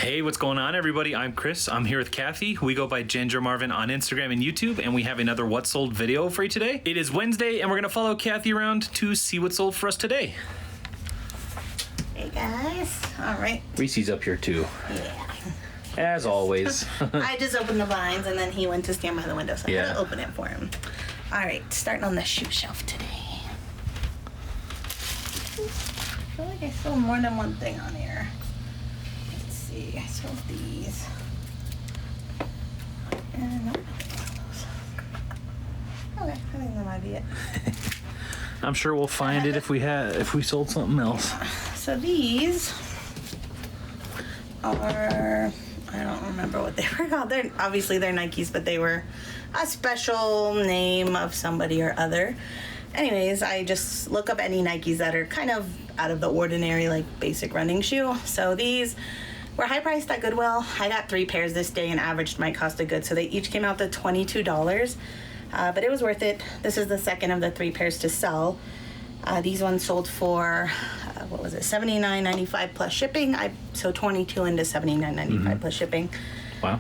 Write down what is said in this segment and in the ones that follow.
Hey, what's going on, everybody? I'm Chris. I'm here with Kathy. We go by Ginger Marvin on Instagram and YouTube, and we have another What Sold video for you today. It is Wednesday, and we're going to follow Kathy around to see what sold for us today. Hey, guys. All right. Reese's up here, too. Yeah. As always. I just opened the blinds, and then he went to stand by the window, so I had to open it for him. All right, starting on the shoe shelf today. I feel like I sold more than one thing on here. Let's see. I sold these. And nope, okay, I think that might be it. I'm sure we'll find it if we sold something else. So these are, I don't remember what they were called. They're Nikes, but they were a special name of somebody or other. Anyways, I just look up any Nikes that are kind of out of the ordinary, like basic running shoe. So these were high priced at Goodwill. I got 3 pairs this day and averaged my cost of goods. So they each came out to $22, but it was worth it. This is the second of the 3 pairs to sell. These ones sold for, what was it, $79.95 plus shipping. So 22 into $79.95 plus shipping. Wow.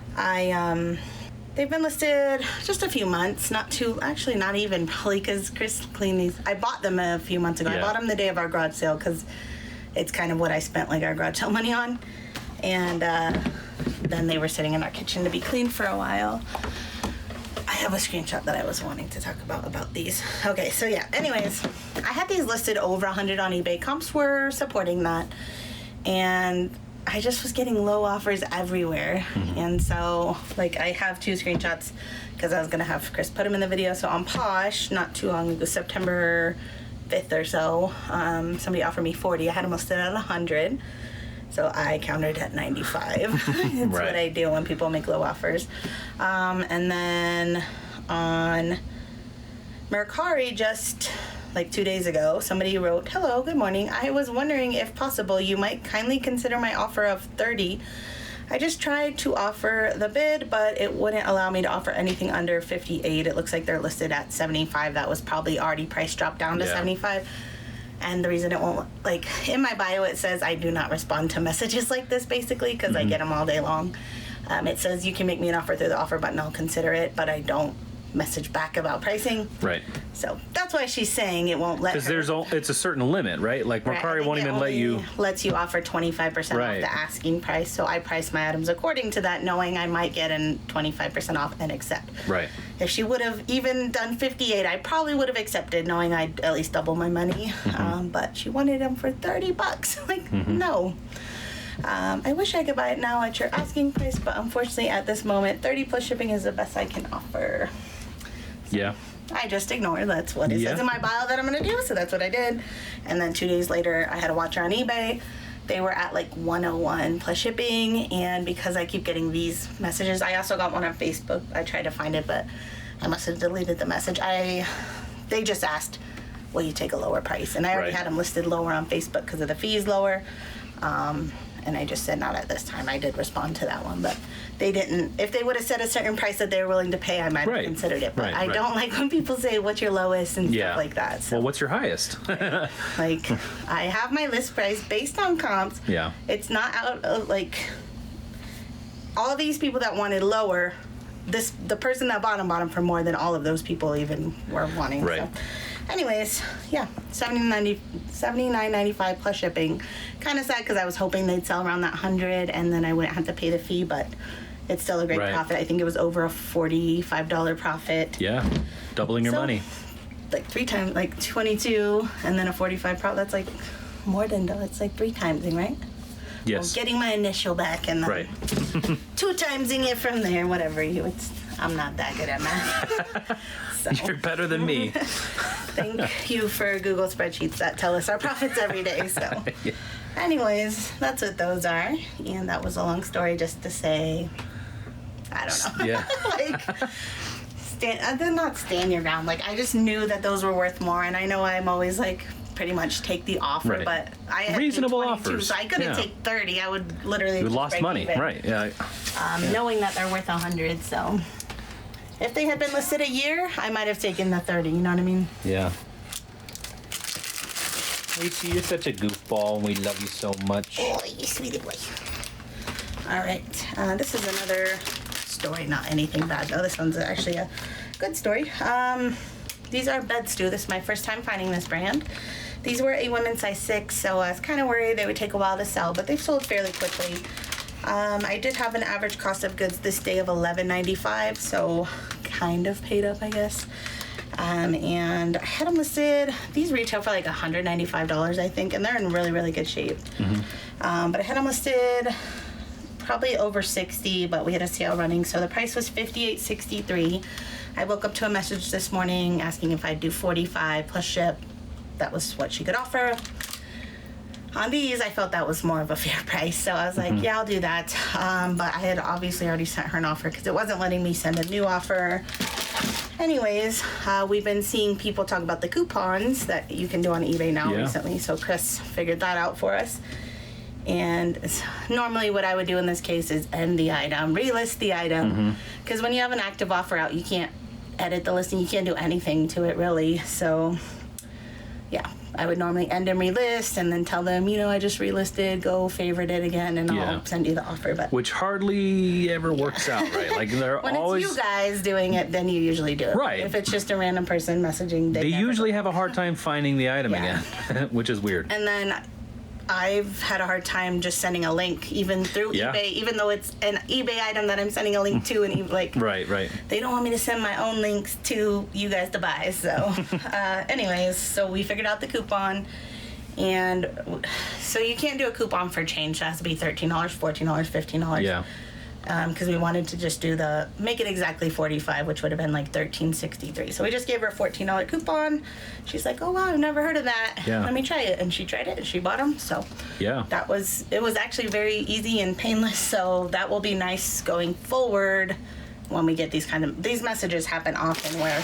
They've been listed just a few months, not even, probably, because Chris cleaned these. I bought them a few months ago. Yeah. I bought them the day of our garage sale because it's kind of what I spent like our garage sale money on. And then they were sitting in our kitchen to be cleaned for a while. I have a screenshot that I was wanting to talk about these. Okay, so yeah, anyways, I had these listed over 100 on eBay. Comps were supporting that. And I just was getting low offers everywhere. Mm-hmm. And so, like, I have 2 screenshots because I was going to have Chris put them in the video. So on Posh, not too long ago, September 5th or so, somebody offered me 40. I had them listed at 100. So I countered at 95. That's right. What I do when people make low offers. And then on Mercari, just like 2 days ago, somebody wrote, "Hello, good morning. I was wondering if possible you might kindly consider my offer of 30. I just tried to offer the bid, but it wouldn't allow me to offer anything under 58. It looks like they're listed at 75. That was probably already price dropped down to 75. And the reason it won't, like, in my bio it says I do not respond to messages like this, basically, because I get them all day long. It says you can make me an offer through the offer button, I'll consider it, but I don't message back about pricing. Right. So that's why she's saying it won't let her. Because it's a certain limit, right? Like Mercari won't even let you. Lets you offer 25% off the asking price. So I price my items according to that, knowing I might get a 25% off and accept. Right. If she would have even done 58, I probably would have accepted, knowing I'd at least double my money. Mm-hmm. But she wanted them for $30. Like, no. I wish I could buy it now at your asking price, but unfortunately at this moment, 30 plus shipping is the best I can offer. So I just ignored. That's what it says in my bio that I'm going to do, so that's what I did. And then 2 days later, I had a watcher on eBay. They were at like 101 plus shipping, and because I keep getting these messages, I also got one on Facebook. I tried to find it, but I must have deleted the message. They just asked, will you take a lower price? And I already had them listed lower on Facebook because of the fees lower. And I just said not at this time. I did respond to that one, but they didn't. If they would have said a certain price that they were willing to pay, I might have considered it. But I don't like when people say, what's your lowest and stuff like that. So, well, what's your highest? Like, I have my list price based on comps. Yeah. It's not out of, like, all these people that wanted lower, the person that bought them for more than all of those people even were wanting. Right. So. Anyways, yeah, $79.95 plus shipping. Kind of sad because I was hoping they'd sell around that 100 and then I wouldn't have to pay the fee, but it's still a great profit. I think it was over a $45 profit. Yeah, doubling your money. Like 3 times, like 22 and then a 45 profit. That's like more than, it's like 3 timesing, right? Yes. Well, getting my initial back and then 2 timesing it from there, whatever. I'm not that good at math. So. You're better than me. Thank you for Google spreadsheets that tell us our profits every day. So, anyways, that's what those are. And that was a long story just to say, I don't know. Yeah. Like, not stand your ground. Like, I just knew that those were worth more. And I know I'm always like, pretty much take the offer, but I had reasonable offers, so I couldn't take 30. I would literally lost money, right? Yeah. Knowing that they're worth 100, so if they had been listed a year, I might have taken the 30. You know what I mean? Yeah. Lacey, you're such a goofball, and we love you so much. Oh, you sweetie boy. All right. This is another story. Not anything bad though. This one's actually a good story. These are bed stew. This is my first time finding this brand. These were a women's size 6, so I was kind of worried they would take a while to sell, but they've sold fairly quickly. I did have an average cost of goods this day of $11.95, so kind of paid up, I guess. And I had them listed. These retail for like $195, I think, and they're in really, really good shape. But I had them listed probably over $60, but we had a sale running, so the price was $58.63. I woke up to a message this morning asking if I'd do $45 plus ship. That was what she could offer. On these, I felt that was more of a fair price, so I was like, yeah, I'll do that. But I had obviously already sent her an offer because it wasn't letting me send a new offer. Anyways, we've been seeing people talk about the coupons that you can do on eBay now recently, so Chris figured that out for us. And normally what I would do in this case is end the item, relist the item, because when you have an active offer out, you can't edit the listing, you can't do anything to it really. So yeah, I would normally end and relist and then tell them, you know, I just relisted, go favorite it again, and I'll send you the offer. But which hardly ever works out, right? Like they're when always... it's you guys doing it, then you usually do it. Right. If it's just a random person messaging, they usually have a hard time finding the item again, which is weird. And then I've had a hard time just sending a link, even through eBay, even though it's an eBay item that I'm sending a link to, and like, right. They don't want me to send my own links to you guys to buy. So, anyways, so we figured out the coupon, and so you can't do a coupon for change. It has to be $13, $14, $15. Yeah. Because we wanted to just make it exactly $45, which would have been like $13.63. So we just gave her a $14 coupon. She's like, oh wow, I've never heard of that. Yeah. Let me try it. And she tried it and she bought them. So yeah, it was actually very easy and painless. So that will be nice going forward when we get these messages happen often where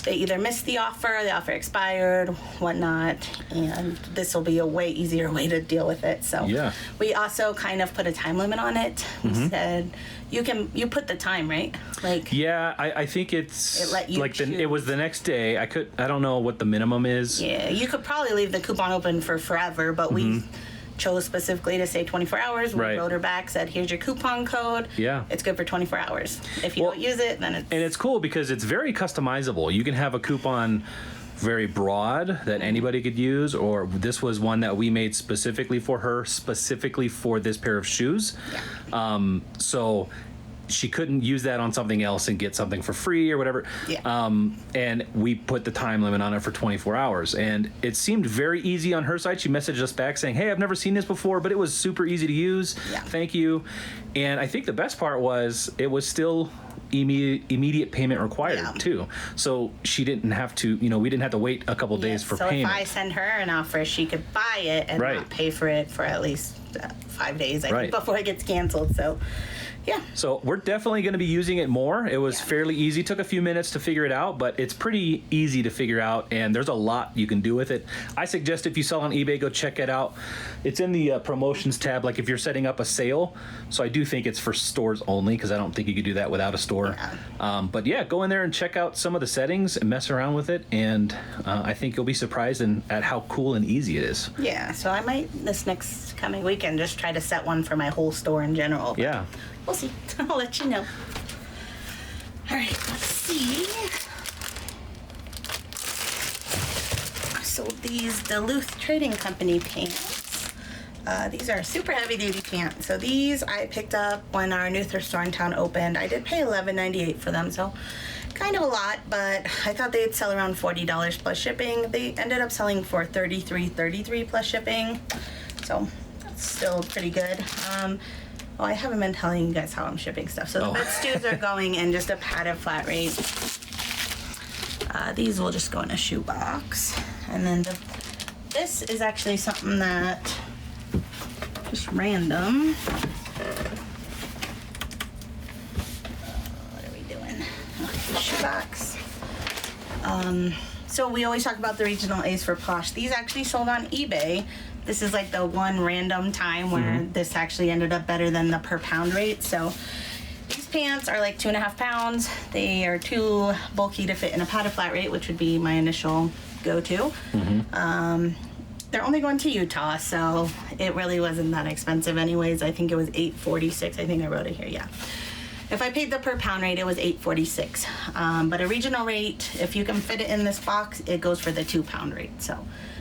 they either missed the offer expired, whatnot, and this will be a way easier way to deal with it. So we also kind of put a time limit on it. We said you put the time, right? Like I think it let you like it was the next day. I don't know what the minimum is. Yeah, you could probably leave the coupon open for forever, but we chose specifically to say 24 hours. We wrote her back, said, here's your coupon code. Yeah. It's good for 24 hours. If you don't use it, then it's... And it's cool because it's very customizable. You can have a coupon very broad that anybody could use, or this was one that we made specifically for her, specifically for this pair of shoes. Yeah. So she couldn't use that on something else and get something for free or whatever. Yeah. And we put the time limit on it for 24 hours. And it seemed very easy on her side. She messaged us back saying, hey, I've never seen this before, but it was super easy to use. Yeah. Thank you. And I think the best part was it was still immediate payment required too. So she didn't have to, we didn't have to wait a couple days for payment. So if I send her an offer, she could buy it and not pay for it for at least 5 days, I think, before it gets canceled. So yeah. So we're definitely going to be using it more. It was fairly easy. Took a few minutes to figure it out, but it's pretty easy to figure out, and there's a lot you can do with it. I suggest if you sell on eBay, go check it out. It's in the promotions tab, like if you're setting up a sale. So I do think it's for stores only, because I don't think you could do that without a store. Yeah. But yeah, go in there and check out some of the settings and mess around with it, and I think you'll be surprised at how cool and easy it is. Yeah, so I might, this next coming weekend, just try to set one for my whole store in general. Yeah. We'll see. I'll let you know. All right, let's see. I sold these Duluth Trading Company pants. These are super heavy duty pants. So these I picked up when our new thrift store in town opened. I did pay $11.98 for them, so kind of a lot, but I thought they'd sell around $40 plus shipping. They ended up selling for $33.33 plus shipping. So that's still pretty good. Oh, I haven't been telling you guys how I'm shipping stuff. So the bed stews are going in just a padded flat rate. These will just go in a shoe box. And then this is actually something that, just random. What are we doing? Okay, shoe box. So we always talk about the regional A's for Posh. These actually sold on eBay. This is like the one random time where this actually ended up better than the per pound rate. So these pants are like 2.5 pounds. They are too bulky to fit in a padded flat rate, which would be my initial go-to. they're only going to Utah, so it really wasn't that expensive anyways. I think it was $8.46. I think I wrote it here, yeah. If I paid the per pound rate, it was $8.46. But a regional rate, if you can fit it in this box, it goes for the 2 pound rate. So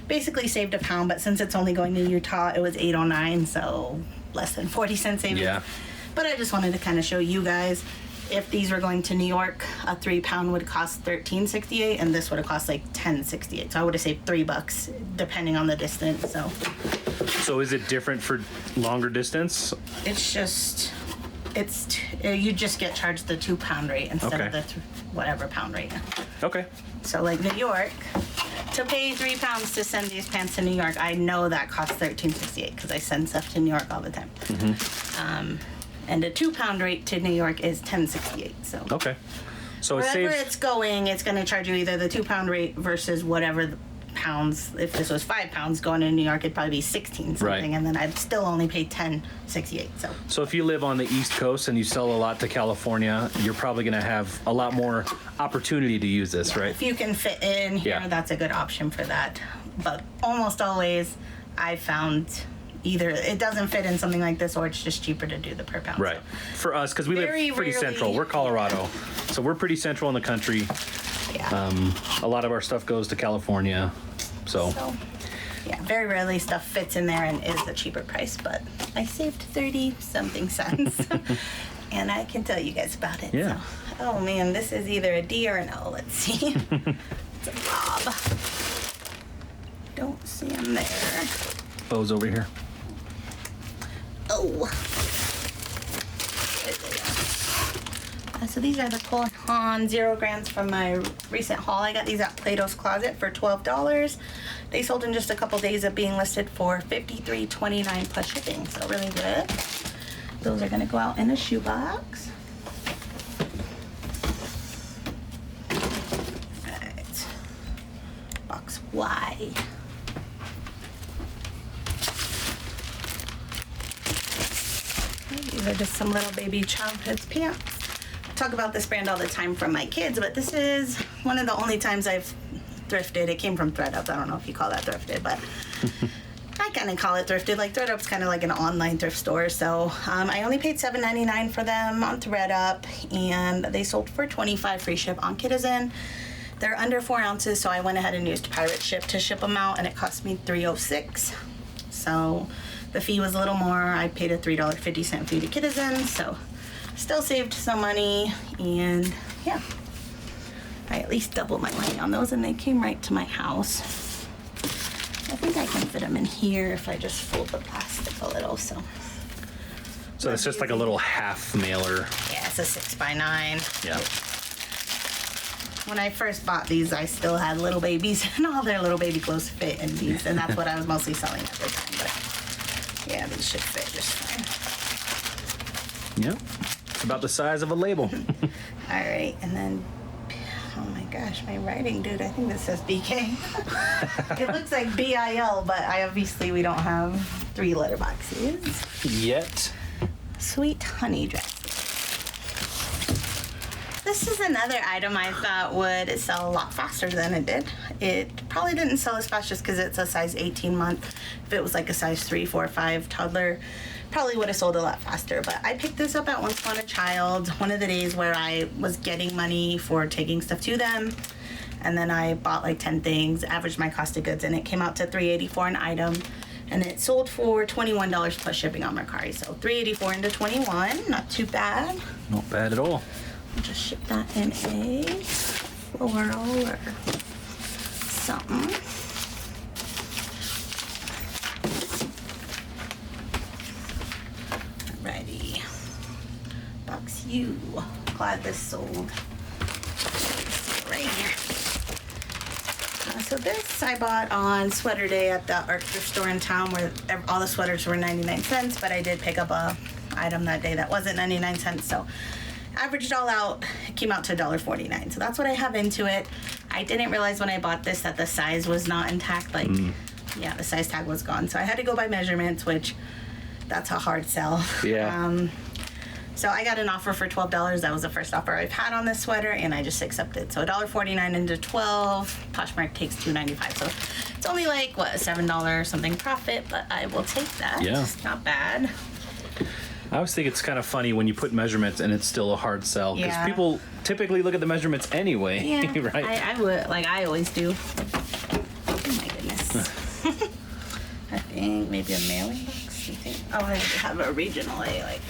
basically saved a pound, but since it's only going to Utah, it was $8.09, so less than 40-cent savings. Yeah. But I just wanted to kind of show you guys, if these were going to New York, a 3 pound would cost $13.68, and this would have cost like $10.68. So I would have saved $3 depending on the distance. So is it different for longer distance? It's just, you just get charged the 2 pound rate instead of the whatever pound rate. Okay. So like New York, to pay 3 pounds to send these pants to New York, I know that costs $13.68 because I send stuff to New York all the time. And a 2 pound rate to New York is $10.68. So okay. So wherever it's going, it's going to charge you either the 2 pound rate versus whatever the pounds. If this was 5 pounds going to New York, it'd probably be 16 something, Right. and then I'd still only pay $10.68. So if you live on the East Coast and you sell a lot to California, you're probably going to have a lot more opportunity to use this, right? If you can fit in here, Yeah. that's a good option for that. But almost always, I found either it doesn't fit in something like this, or it's just cheaper to do the per pound. Right. For us, because we live Very pretty rarely- central. We're Colorado, so we're pretty central in the country. Yeah. A lot of our stuff goes to California, so Yeah, very rarely stuff fits in there and is the cheaper price, but I saved 30-something cents. And I can tell you guys about it. Yeah. So. Oh man, this is either a D or an O. Let's see. It's a Bob. Don't see him there. Bo's over here. Oh. There they are. So these are the Cole & Haan 0 grams from my recent haul. I got these at Plato's Closet for $12. They sold in just a couple days of being listed for $53.29 plus shipping, so really good. Those are gonna go out in a shoebox. Alright. Box Y. These are just some little baby childhood pants. I talk about this brand all the time from my kids, but this is one of the only times I've thrifted. It came from ThredUp. I don't know if you call that thrifted, but I kind of call it thrifted. Like ThredUp's kind of like an online thrift store. So I only paid $7.99 for them on ThredUp, and they sold for $25 free ship on Kitizen. They're under 4 ounces, so I went ahead and used Pirate Ship to ship them out, and it cost me $3.06. So the fee was a little more. I paid a $3.50 fee to Kitizen, so still saved some money, and yeah. I at least doubled my money on those, and they came right to my house. I think I can fit them in here if I just fold the plastic a little, so. So it's just like a little half mailer. Yeah, it's a 6x9. Yeah. When I first bought these, I still had little babies, and all their little baby clothes fit in these, and that's what I was mostly selling at the time, but yeah, these should fit just fine. Yep. It's about the size of a label. All right, and then, oh my gosh, my writing, dude, I think this says BK. It looks like BIL, but we don't have 3-letter boxes. Yet. Sweet honey dresses. This is another item I thought would sell a lot faster than it did. It probably didn't sell as fast just because it's a size 18 month. If it was like a size 3, 4, 5 toddler, probably would have sold a lot faster. But I picked this up at Once Upon a Child, one of the days where I was getting money for taking stuff to them. And then I bought like 10 things, averaged my cost of goods, and it came out to $3.84 an item. And it sold for $21 plus shipping on Mercari. So $3.84 into 21, not too bad. Not bad at all. I'll just ship that in a floral or something. Alrighty. Box U. Glad this sold. Right here. So this I bought on Sweater Day at the art thrift store in town, where all the sweaters were 99 cents, but I did pick up a item that day that wasn't 99 cents, so averaged it all out, it came out to $1.49. So that's what I have into it. I didn't realize when I bought this that the size was not intact. Like, yeah, the size tag was gone. So I had to go by measurements, which that's a hard sell. Yeah. So I got an offer for $12. That was the first offer I've had on this sweater, and I just accepted. So $1.49 into 12. Poshmark takes $2.95. So it's only like, what, a $7 something profit, but I will take that. Yeah. It's not bad. I always think it's kind of funny when you put measurements and it's still a hard sell because Yeah. people typically look at the measurements anyway, Yeah, right? I would, like I always do. Oh my goodness. I think maybe a mailing box. You think? Oh, I have a regional A. Like,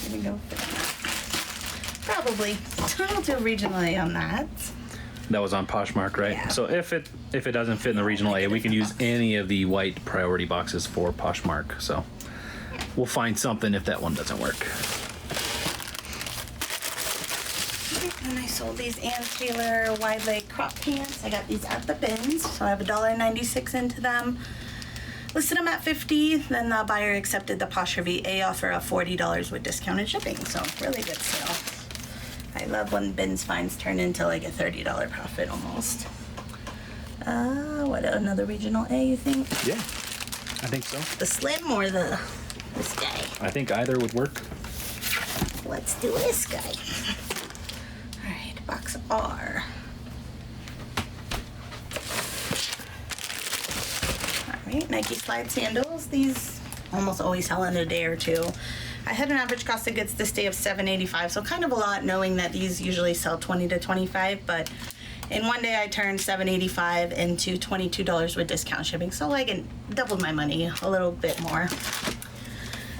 here we go. Probably. I'll do a regional A on that. That was on Poshmark, right? Yeah. So if it doesn't fit in the regional A, we can use any of the white priority boxes for Poshmark. So we'll find something if that one doesn't work. And I sold these Ann Taylor wide leg crop pants. I got these at the bins, so I have $1.96 into them. Listed them at $50. Then the buyer accepted the Posh VA offer of $40 with discounted shipping. So really good sale. I love when bins finds turn into like a $30 profit almost. What another regional A you think? Yeah, I think so. The slim or the this guy? I think either would work. Let's do this guy. All right, box R. All right, Nike slide sandals. These almost always sell in a day or two. I had an average cost of goods this day of $7.85, so kind of a lot knowing that these usually sell $20 to $25, but in one day I turned $7.85 into $22 with discount shipping, so like it doubled my money, a little bit more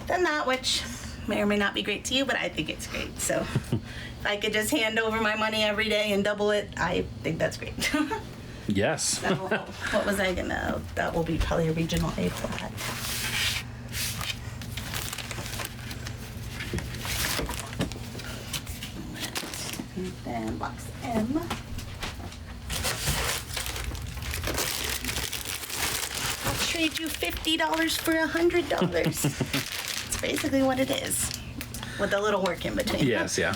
than that, which may or may not be great to you, but I think it's great. So if I could just hand over my money every day and double it, I think that's great. Yes. So what was I gonna, that will be probably a regional A for that. And then box M. I'll trade you $50 for $100. It's basically what it is, with a little work in between. Yes, yeah.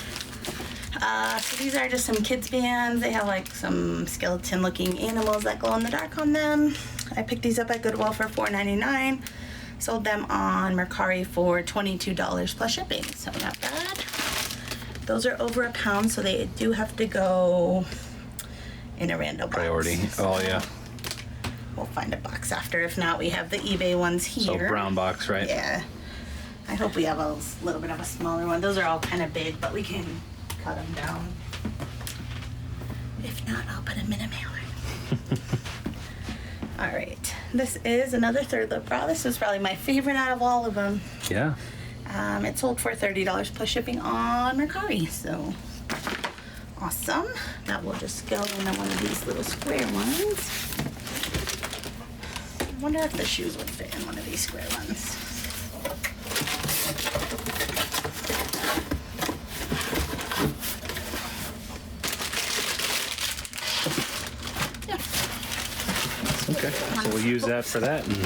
So these are just some kids bands. They have like some skeleton looking animals that glow in the dark on them. I picked these up at Goodwill for $4.99. Sold them on Mercari for $22 plus shipping, so not bad. Those are over £1, so they do have to go in a random box. Priority. Oh, yeah. We'll find a box after. If not, we have the eBay ones So here. brown box, right? Yeah. I hope we have a little bit of a smaller one. Those are all kind of big, but we can cut them down. If not, I'll put them in a mailer. All right. This is another third lip bra. This is probably my favorite out of all of them. Yeah. It sold for $30 plus shipping on Mercari, so awesome. That will just go in one of these little square ones. I wonder if the shoes would fit in one of these square ones. Yeah. Okay. So we'll use that for that and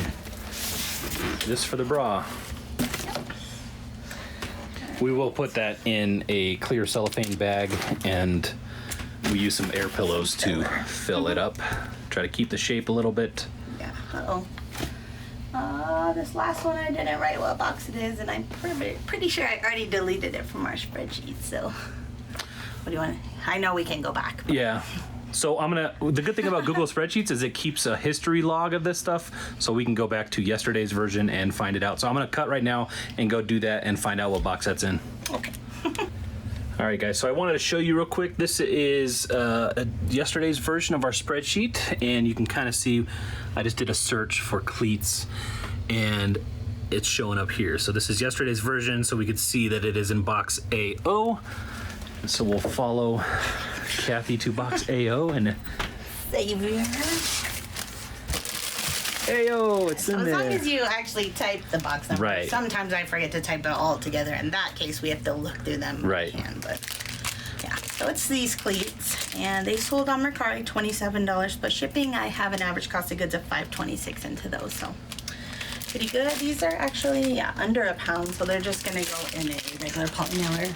this for the bra. We will put that in a clear cellophane bag and we use some air pillows to fill it up. Try to keep the shape a little bit. Yeah. This last one I didn't write what box it is, and I'm pretty sure I already deleted it from our spreadsheet. So, what do you want? I know we can go back. But Yeah. So the good thing about Google Spreadsheets is it keeps a history log of this stuff, so we can go back to yesterday's version and find it out. So I'm gonna cut right now and go do that and find out what box that's in. Okay. All right, guys, so I wanted to show you real quick. This is yesterday's version of our spreadsheet, and you can kind of see I just did a search for cleats, and it's showing up here. So this is yesterday's version, so we could see that it is in box AO. And so we'll follow Kathy to box AO, and Savior. AO, it's in As there. long as you actually type the box number. Right. Sometimes I forget to type it all together. In that case, we have to look through them. Right. But yeah, so it's these cleats, and they sold on Mercari $27 plus shipping. I have an average cost of goods of $5.26 into those, so pretty good. These are actually under £1, so they're just gonna go in a regular poly mailer.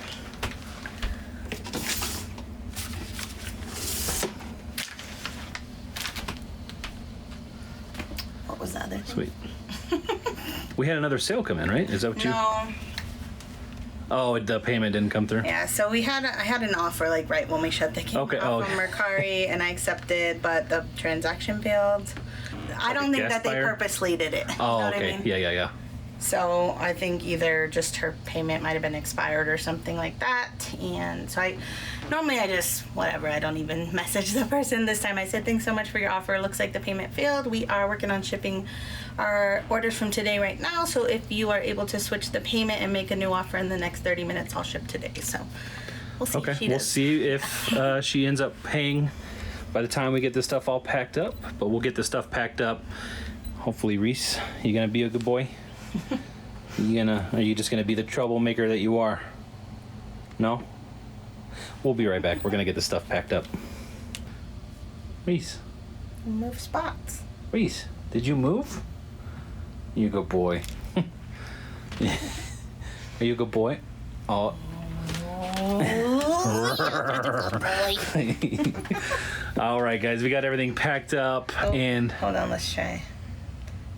What was the other thing? Sweet. We had another sale come in, right? Is that what you? No. Oh, the payment didn't come through? Yeah, so I had an offer like right when we shut the account off from Mercari, and I accepted, but the transaction failed. I don't think that they purposely did it. Oh, you know okay. What I mean? Yeah. So I think either just her payment might have been expired or something like that. And so normally I just, whatever, I don't even message the person. This time I said, thanks so much for your offer. Looks like the payment failed. We are working on shipping our orders from today right now. So if you are able to switch the payment and make a new offer in the next 30 minutes, I'll ship today. So we'll see if she does. We'll see if she ends up paying by the time we get this stuff all packed up. But we'll get the stuff packed up. Hopefully, Reese, you gonna be a good boy? Are you just gonna be the troublemaker that you are? No? We'll be right back. We're gonna get the stuff packed up. Reese. Move spots. Reese, did you move? You good boy. Are you a good boy? Oh. All right, guys, we got everything packed up, and hold on, let's try.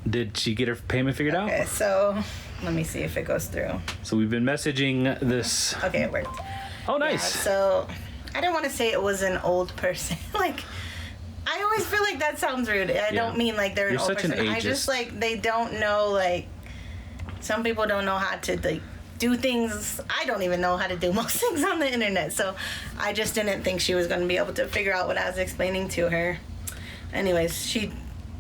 Did she get her payment figured out? Okay, so let me see if it goes through. So we've been messaging this. Okay, it worked. Oh, nice. Yeah, so I didn't want to say it was an old person. Like, I always feel like that sounds rude. I don't mean like they're an old person. I just like they don't know, like, some people don't know how to like do things. I don't even know how to do most things on the internet. So I just didn't think she was going to be able to figure out what I was explaining to her. Anyways, she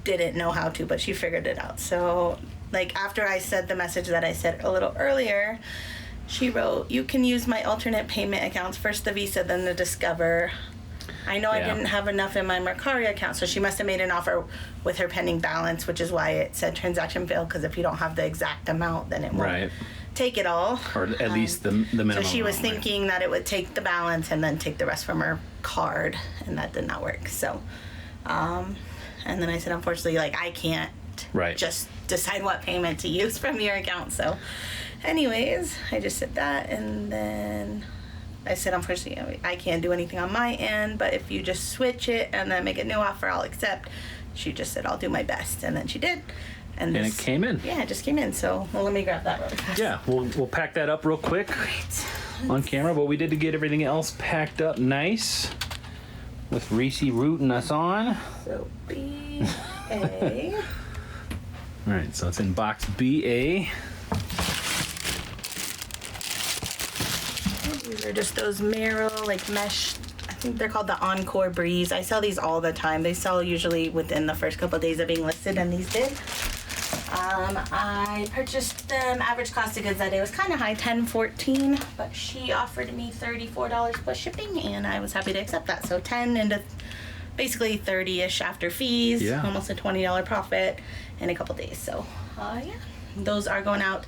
didn't know how to, but she figured it out. So like after I said the message that I said a little earlier, she wrote, you can use my alternate payment accounts, first the Visa, then the Discover. I know I didn't have enough in my Mercari account, so she must have made an offer with her pending balance, which is why it said transaction failed, because if you don't have the exact amount, then it won't take it all. Or at least the minimum. So she was thinking that it would take the balance and then take the rest from her card, and that did not work. So and then I said, unfortunately, like, I can't just decide what payment to use from your account. So anyways, I just said that, and then I said, unfortunately, I can't do anything on my end, but if you just switch it and then make a new offer, I'll accept. She just said, I'll do my best, and then she did. And it came in. Yeah, it just came in. So, well, let me grab that really fast. Yeah, we'll pack that up real quick on camera, but we did to get everything else packed up nice with Reese rooting us on. So, B-A. All right, so it's in box BA. These are just those Merrill, like, mesh. I think they're called the Encore Breeze. I sell these all the time. They sell usually within the first couple of days of being listed, and these did. I purchased them. Average cost of goods that day was kind of high, $10.14, but she offered me $34 plus shipping, and I was happy to accept that. So $10 into basically $30-ish after fees, almost a $20 profit in a couple days. So yeah, those are going out.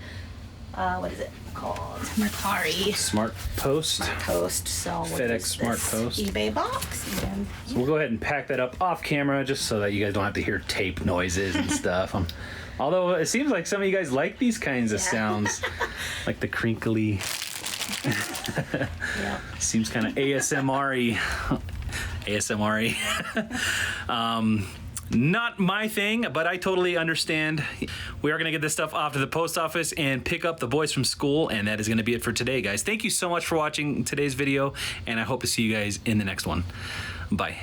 What is it called? Mercari. Smart Post. Smart Post. So FedEx Smart Post. eBay box. And, so we'll go ahead and pack that up off camera just so that you guys don't have to hear tape noises and stuff. Although it seems like some of you guys like these kinds of sounds, like the crinkly. Seems kind of ASMR-y. ASMR-y. Not my thing, but I totally understand. We are going to get this stuff off to the post office and pick up the boys from school, and that is going to be it for today, guys. Thank you so much for watching today's video, and I hope to see you guys in the next one. Bye.